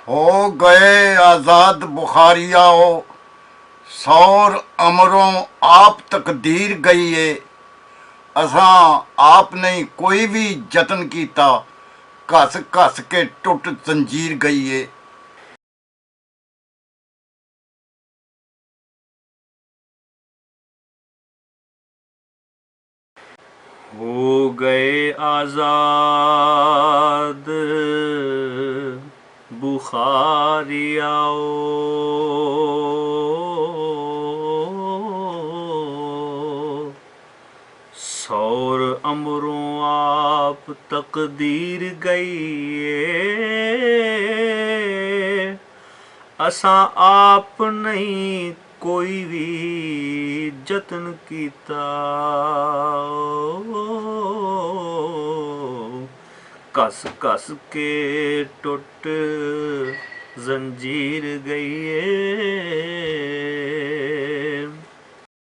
हो गए आजाद बुखारियाओ, सौर अमरों आप तकदीर गई है। असां आप नहीं कोई भी जतन कीता, घस घस के टुट जंजीर गई है। हो गए आजाद बुखारियाओ, सौर अमरों आप तकदीर गई, असां आप नहीं कोई भी जतन कीता, कस कस के टुट जंजीर गई।